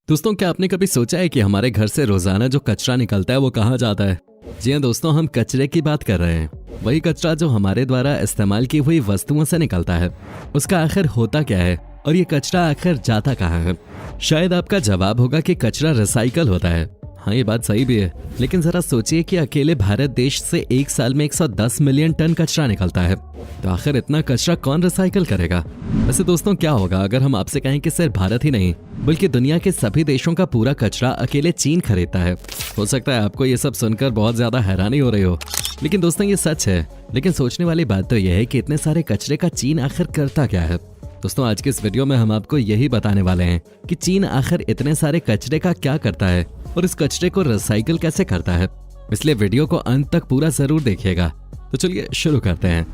दोस्तों, क्या आपने कभी सोचा है कि हमारे घर से रोजाना जो कचरा निकलता है वो कहाँ जाता है? जी हाँ दोस्तों, हम कचरे की बात कर रहे हैं। वही कचरा जो हमारे द्वारा इस्तेमाल की हुई वस्तुओं से निकलता है। उसका आखिर होता क्या है और ये कचरा आखिर जाता कहाँ है? शायद आपका जवाब होगा कि कचरा रिसाइकल होता है। हाँ, ये बात सही भी है, लेकिन जरा सोचिए कि अकेले भारत देश से एक साल में 110 मिलियन टन कचरा निकलता है। तो आखिर इतना कचरा कौन रिसाइकल करेगा? वैसे दोस्तों, क्या होगा अगर हम आपसे कहें कि सिर्फ भारत ही नहीं बल्कि दुनिया के सभी देशों का पूरा कचरा अकेले चीन खरीदता है? हो सकता है आपको ये सब सुनकर बहुत ज्यादा हैरानी हो रही हो, लेकिन दोस्तों ये सच है। लेकिन सोचने वाली बात तो यह है कि इतने सारे कचरे का चीन आखिर करता क्या है। दोस्तों, आज के इस वीडियो में हम आपको यही बताने वाले हैं कि चीन आखिर इतने सारे कचरे का क्या करता है और इस कचरे को रिसाइकिल कैसे करता है। इसलिए वीडियो को अंत तक पूरा जरूर देखिएगा। तो चलिए शुरू करते हैं।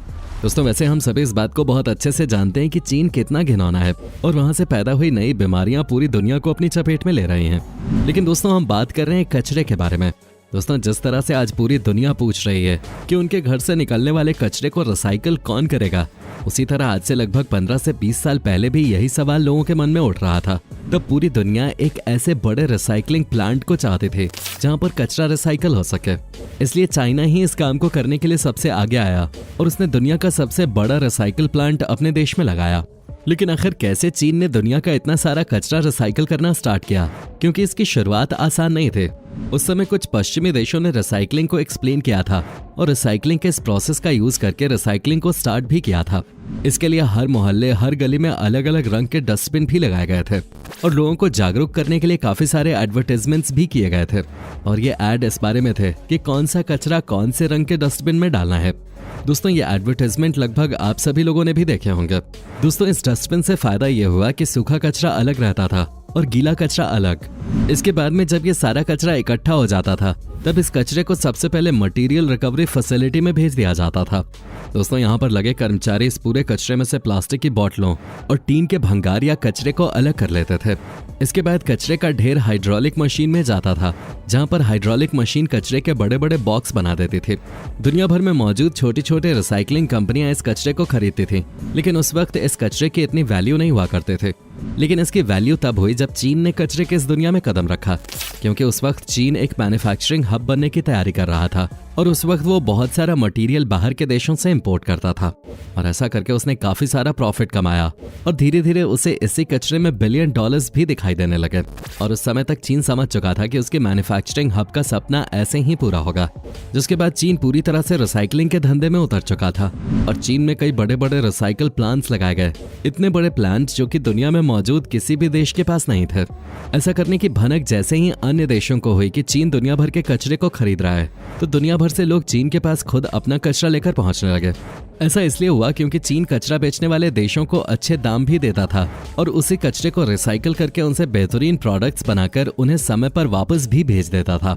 दोस्तों, वैसे हम सभी इस बात को बहुत अच्छे से जानते हैं कि चीन कितना घिनौना है और वहां से पैदा हुई नई बीमारियां पूरी दुनिया को अपनी चपेट में ले रही हैं। लेकिन दोस्तों, हम बात कर रहे हैं कचरे के बारे में। दोस्तों, जिस तरह से आज पूरी दुनिया पूछ रही है कि उनके घर से निकलने वाले कचरे को रिसाइकिल कौन करेगा, उसी तरह आज से लगभग 15 से 20 साल पहले भी यही सवाल लोगों के मन में उठ रहा था। तब पूरी दुनिया एक ऐसे बड़े रिसाइकलिंग प्लांट को चाहते थे जहां पर कचरा रिसाइकल हो सके। इसलिए चाइना ही इस काम को करने के लिए सबसे आगे आया और उसने दुनिया का सबसे बड़ा रिसाइकल प्लांट अपने देश में लगाया। लेकिन आखिर कैसे चीन ने दुनिया का इतना सारा कचरा रिसाइकिल करना स्टार्ट किया? क्योंकि इसकी शुरुआत आसान नहीं थी। उस समय कुछ पश्चिमी देशों ने रिसाइकलिंग को एक्सप्लेन किया था और रिसाइकलिंग के इस प्रोसेस का यूज करके रिसाइकलिंग को स्टार्ट भी किया था। इसके लिए हर मोहल्ले, हर गली में अलग अलग रंग के डस्टबिन भी लगाए गए थे और लोगों को जागरूक करने के लिए काफी सारे एडवर्टाइजमेंट्स भी किए गए थे। और ये एड इस बारे में थे कि कौन सा कचरा कौन से रंग के डस्टबिन में डालना है। दोस्तों, ये एडवर्टाइजमेंट लगभग आप सभी लोगों ने भी देखे होंगे। दोस्तों, इस डस्टबिन से फायदा ये हुआ कि सूखा कचरा अलग रहता था और गीला कचरा अलग। इसके बाद में जब ये सारा कचरा इकट्ठा हो जाता था तब इस कचरे को सबसे पहले मटेरियल रिकवरी फैसिलिटी में भेज दिया जाता था। दोस्तों, यहाँ पर लगे कर्मचारी इस पूरे कचरे में से प्लास्टिक की बोतलों और टीन के भंगार या कचरे को अलग कर लेते थे। इसके बाद कचरे का ढेर हाइड्रोलिक मशीन में जाता था, जहाँ पर हाइड्रोलिक मशीन कचरे के बड़े बड़े बॉक्स बना देती थी। दुनिया भर में मौजूद छोटी छोटी रिसाइकलिंग कंपनियां इस कचरे को खरीदती थी, लेकिन उस वक्त इस कचरे की इतनी वैल्यू नहीं हुआ करते थे। लेकिन इसकी वैल्यू तब हुई जब चीन ने कचरे की इस दुनिया में कदम रखा, क्योंकि उस वक्त चीन एक मैन्युफैक्चरिंग हब बनने की तैयारी कर रहा था और उस वक्त वो बहुत सारा मटेरियल बाहर के देशों से इंपोर्ट करता था। और ऐसा करके उसने काफी सारा प्रॉफिट कमाया और धीरे धीरे उसे इसी कचरे में बिलियन डॉलर्स भी दिखाई देने लगे। और उस समय तक चीन समझ चुका था कि उसके मैन्युफैक्चरिंग हब का सपना ऐसे ही पूरा होगा। जिसके बाद चीन पूरी तरह से रिसाइकलिंग के धंधे में उतर चुका था और चीन में कई बड़े बड़े रिसाइकल प्लांट्स लगाए गए। इतने बड़े प्लांट्स जो कि दुनिया में मौजूद किसी भी देश के पास नहीं थे। ऐसा करने की भनक जैसे ही अन्य देशों को हुई कि चीन दुनिया भर के कचरे को खरीद रहा है, तो दुनिया भर से लोग चीन के पास खुद अपना कचरा लेकर पहुंचने लगे। ऐसा इसलिए हुआ क्योंकि चीन कचरा बेचने वाले देशों को अच्छे दाम भी देता था और उसी कचरे को रिसाइकिल करके उनसे बेहतरीन प्रोडक्ट्स बनाकर उन्हें समय पर वापस भी भेज देता था।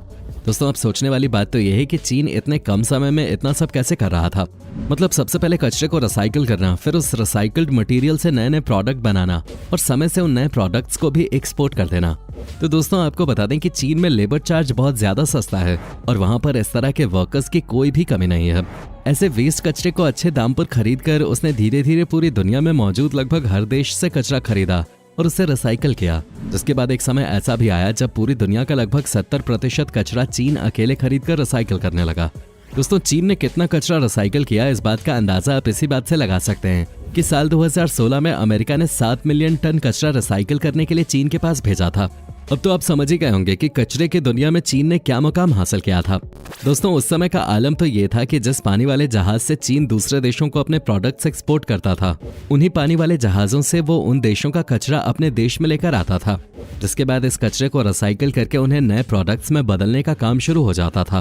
दोस्तों, अब सोचने वाली बात तो यह है कि चीन इतने कम समय में इतना सब कैसे कर रहा था। मतलब सबसे पहले कचरे को रिसाइकिल करना, फिर उस रिसाइकल्ड मटेरियल से नए नए प्रोडक्ट बनाना और समय से उन नए प्रोडक्ट्स को भी एक्सपोर्ट कर देना। तो दोस्तों, आपको बता दें कि चीन में लेबर चार्ज बहुत ज्यादा सस्ता है और वहां पर इस तरह के वर्कर्स की कोई भी कमी नहीं है। ऐसे वेस्ट कचरे को अच्छे दाम पर खरीद कर उसने धीरे धीरे पूरी दुनिया में मौजूद लगभग हर देश से कचरा खरीदा और उसे रिसाइकल किया। जिसके बाद एक समय ऐसा भी आया जब पूरी दुनिया का लगभग 70% कचरा चीन अकेले खरीद कर रिसाइकल करने लगा। दोस्तों, चीन ने कितना कचरा रिसाइकल किया, इस बात का अंदाजा आप इसी बात से लगा सकते हैं कि साल 2016 में अमेरिका ने 7 मिलियन टन कचरा रिसाइकल करने के लिए चीन के पास भेजा था। अब तो आप समझ ही गए होंगे कि कचरे की दुनिया में चीन ने क्या मुकाम हासिल किया था। दोस्तों, उस समय का आलम तो ये था कि जिस पानी वाले जहाज से चीन दूसरे देशों को अपने प्रोडक्ट्स एक्सपोर्ट करता था, उन्हीं पानी वाले जहाजों से वो उन देशों का कचरा अपने देश में लेकर आता था। जिसके बाद इस कचरे को रिसाइकिल करके उन्हें नए प्रोडक्ट्स में बदलने का काम शुरू हो जाता था।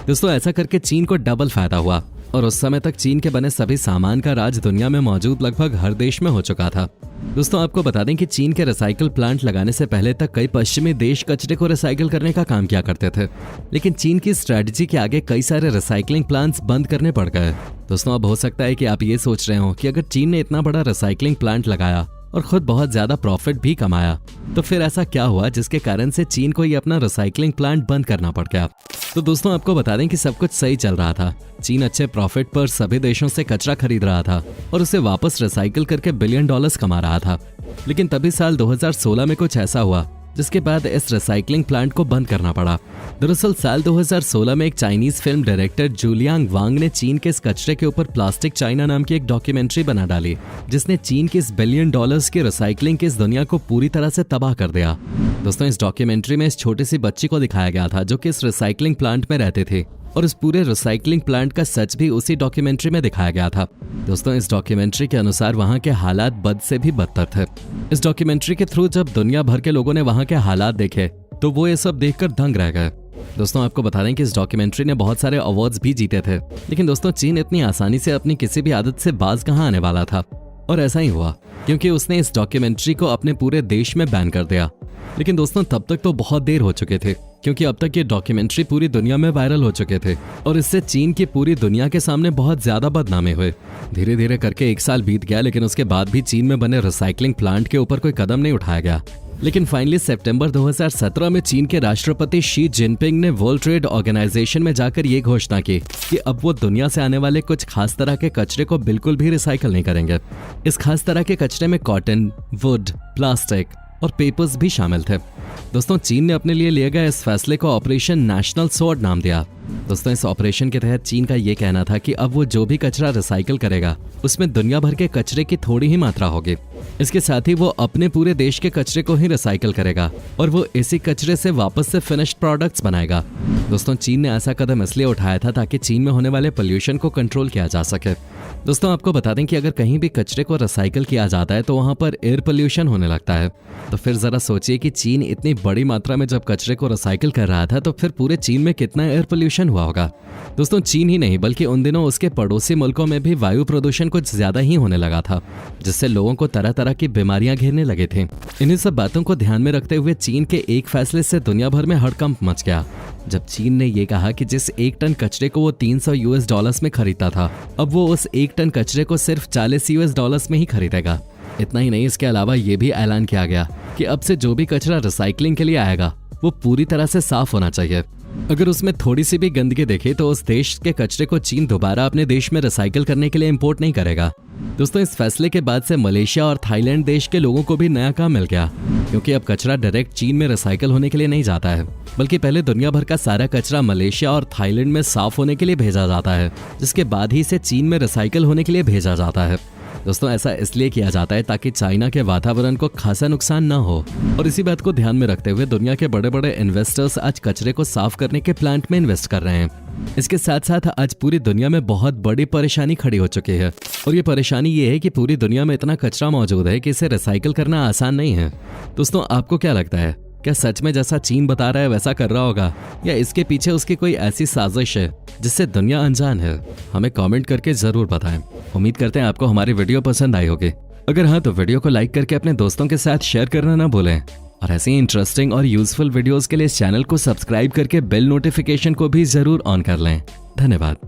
दोस्तों, ऐसा करके चीन को डबल फायदा हुआ और उस समय तक चीन के बने सभी सामान का राज दुनिया में मौजूद लगभग हर देश में हो चुका था। दोस्तों, आपको बता दें कि चीन के रिसाइकल प्लांट लगाने से पहले तक कई पश्चिमी देश कचरे को रिसाइकिल करने का काम किया करते थे, लेकिन चीन की स्ट्रेटजी के आगे कई सारे रिसाइकलिंग प्लांट्स बंद करने पड़ गए। दोस्तों, अब हो सकता है कि आप ये सोच रहे हो कि अगर चीन ने इतना बड़ा रिसाइकलिंग प्लांट लगाया और खुद बहुत ज्यादा प्रॉफिट भी कमाया, तो फिर ऐसा क्या हुआ जिसके कारण से चीन को ये अपना रिसाइकलिंग प्लांट बंद करना पड़ गया। तो दोस्तों, आपको बता दें कि सब कुछ सही चल रहा था। चीन अच्छे प्रॉफिट पर सभी देशों से कचरा खरीद रहा था और उसे वापस रिसाइकिल करके बिलियन डॉलर्स कमा रहा था। लेकिन तभी साल 2016 में कुछ ऐसा हुआ जिसके बाद इस रिसाइकलिंग प्लांट को बंद करना पड़ा। दरअसल साल 2016 में एक चाइनीज फिल्म डायरेक्टर जूलियांग वांग ने चीन के इस कचरे के ऊपर प्लास्टिक चाइना नाम की एक डॉक्यूमेंट्री बना डाली, जिसने चीन की इस $बिलियन की रिसाइकलिंग की इस दुनिया को पूरी तरह से तबाह कर दिया। दोस्तों, इस डॉक्यूमेंट्री में इस छोटी सी बच्ची को दिखाया गया था जो कि इस रिसाइकलिंग प्लांट में रहते थे, और इस पूरे रिसाइकलिंग प्लांट का सच भी उसी डॉक्यूमेंट्री में दिखाया गया था। दोस्तों, इस डॉक्यूमेंट्री के अनुसार वहां के हालात बद से भी बदतर थे। इस डॉक्यूमेंट्री के थ्रू जब दुनिया भर के लोगों ने वहां के हालात देखे तो वो ये सब देखकर दंग रह गए। दोस्तों, आपको बता दें कि इस डॉक्यूमेंट्री ने बहुत सारे अवार्ड्स भी जीते थे, लेकिन दोस्तों चीन इतनी आसानी से अपनी किसी भी आदत से बाज कहां आने वाला था, और ऐसा ही हुआ क्योंकि उसने इस डॉक्यूमेंट्री को अपने पूरे देश में बैन कर दिया। लेकिन दोस्तों, तब तक तो बहुत देर हो चुके थे, क्योंकि अब तक ये डॉक्यूमेंट्री पूरी दुनिया में वायरल हो चुके थे और इससे चीन की पूरी दुनिया के सामने बहुत ज्यादा बदनामी हुए। धीरे धीरे करके 1 साल बीत गया, लेकिन उसके बाद भी चीन में बने रिसाइकलिंग प्लांट के ऊपर कोई कदम नहीं उठाया गया। लेकिन फाइनली सितंबर 2017 में चीन के राष्ट्रपति शी जिनपिंग ने वर्ल्ड ट्रेड ऑर्गेनाइजेशन में जाकर ये घोषणा की कि अब वो दुनिया से आने वाले कुछ खास तरह के कचरे को बिल्कुल भी रिसाइकल नहीं करेंगे। इस खास तरह के कचरे में कॉटन, वुड, प्लास्टिक और पेपर्स भी शामिल थे। दोस्तों, चीन ने अपने लिए लिए गए इस फैसले को ऑपरेशन नेशनल स्वॉर्ड नाम दिया। दोस्तों, इस ऑपरेशन के तहत चीन का ये कहना था कि अब वो जो भी कचरा रिसाइकल करेगा उसमें दुनिया भर के कचरे की थोड़ी ही मात्रा होगी। इसके साथ ही वो अपने पूरे देश के कचरे को ही रिसाइकल करेगा और वो इसी कचरे से वापस से फिनिश्ड प्रोडक्ट्स बनाएगा। दोस्तों, चीन ने ऐसा कदम इसलिए उठाया था ताकि चीन में होने वाले पोल्यूशन को कंट्रोल किया जा सके। दोस्तों, आपको बता दें कि अगर कहीं भी कचरे को रिसाइकल किया जाता है तो वहां पर एयर पोल्यूशन होने लगता है। तो फिर जरा सोचिए कि चीन इतनी बड़ी मात्रा में जब कचरे को रिसाइकल कर रहा था तो फिर पूरे चीन में कितना एयर पोल्यूशन हुआ होगा। दोस्तों, चीन ही नहीं बल्कि उन दिनों उसके पड़ोसी मुल्कों में भी वायु प्रदूषण कुछ ज्यादा ही होने लगा था, जिससे लोगों को तरह तरह की बीमारियां घेरने लगे थे। इन्हीं सब बातों को ध्यान में रखते हुए चीन के एक फैसले से दुनिया भर में हड़कंप मच गया, जब चीन ने ये कहा कि जिस 1 टन कचरे को वो $300 में खरीदता था, अब वो उस 1 टन कचरे को सिर्फ $40 में ही खरीदेगा। इतना ही नहीं, इसके अलावा ये भी ऐलान किया गया कि अब से जो भी कचरा रिसाइकलिंग के लिए आएगा वो पूरी तरह से साफ होना चाहिए। अगर उसमें थोड़ी सी भी गंदगी दिखे तो उस देश के कचरे को चीन दोबारा अपने देश में रिसाइकल करने के लिए इंपोर्ट नहीं करेगा। दोस्तों, इस फैसले के बाद से मलेशिया और थाईलैंड देश के लोगों को भी नया काम मिल गया, क्योंकि अब कचरा डायरेक्ट चीन में रिसाइकल होने के लिए नहीं जाता है, बल्कि पहले दुनिया भर का सारा कचरा मलेशिया और थाईलैंड में साफ होने के लिए भेजा जाता है, जिसके बाद ही इसे चीन में रिसाइकल होने के लिए भेजा जाता है। दोस्तों, ऐसा इसलिए किया जाता है ताकि चाइना के वातावरण को खासा नुकसान न हो, और इसी बात को ध्यान में रखते हुए दुनिया के बड़े बड़े इन्वेस्टर्स आज कचरे को साफ करने के प्लांट में इन्वेस्ट कर रहे हैं। इसके साथ साथ आज पूरी दुनिया में बहुत बड़ी परेशानी खड़ी हो चुकी है, और ये परेशानी ये है कि पूरी दुनिया में इतना कचरा मौजूद है कि इसे रिसाइकल करना आसान नहीं है। दोस्तों, आपको क्या लगता है, क्या सच में जैसा चीन बता रहा है वैसा कर रहा होगा, या इसके पीछे उसकी कोई ऐसी साजिश है जिससे दुनिया अनजान है? हमें कमेंट करके जरूर बताएं। उम्मीद करते हैं आपको हमारी वीडियो पसंद आई होगी। अगर हाँ तो वीडियो को लाइक करके अपने दोस्तों के साथ शेयर करना ना भूलें, और ऐसे ही इंटरेस्टिंग और यूजफुल वीडियोस के लिए इस चैनल को सब्सक्राइब करके बेल नोटिफिकेशन को भी जरूर ऑन कर लें। धन्यवाद।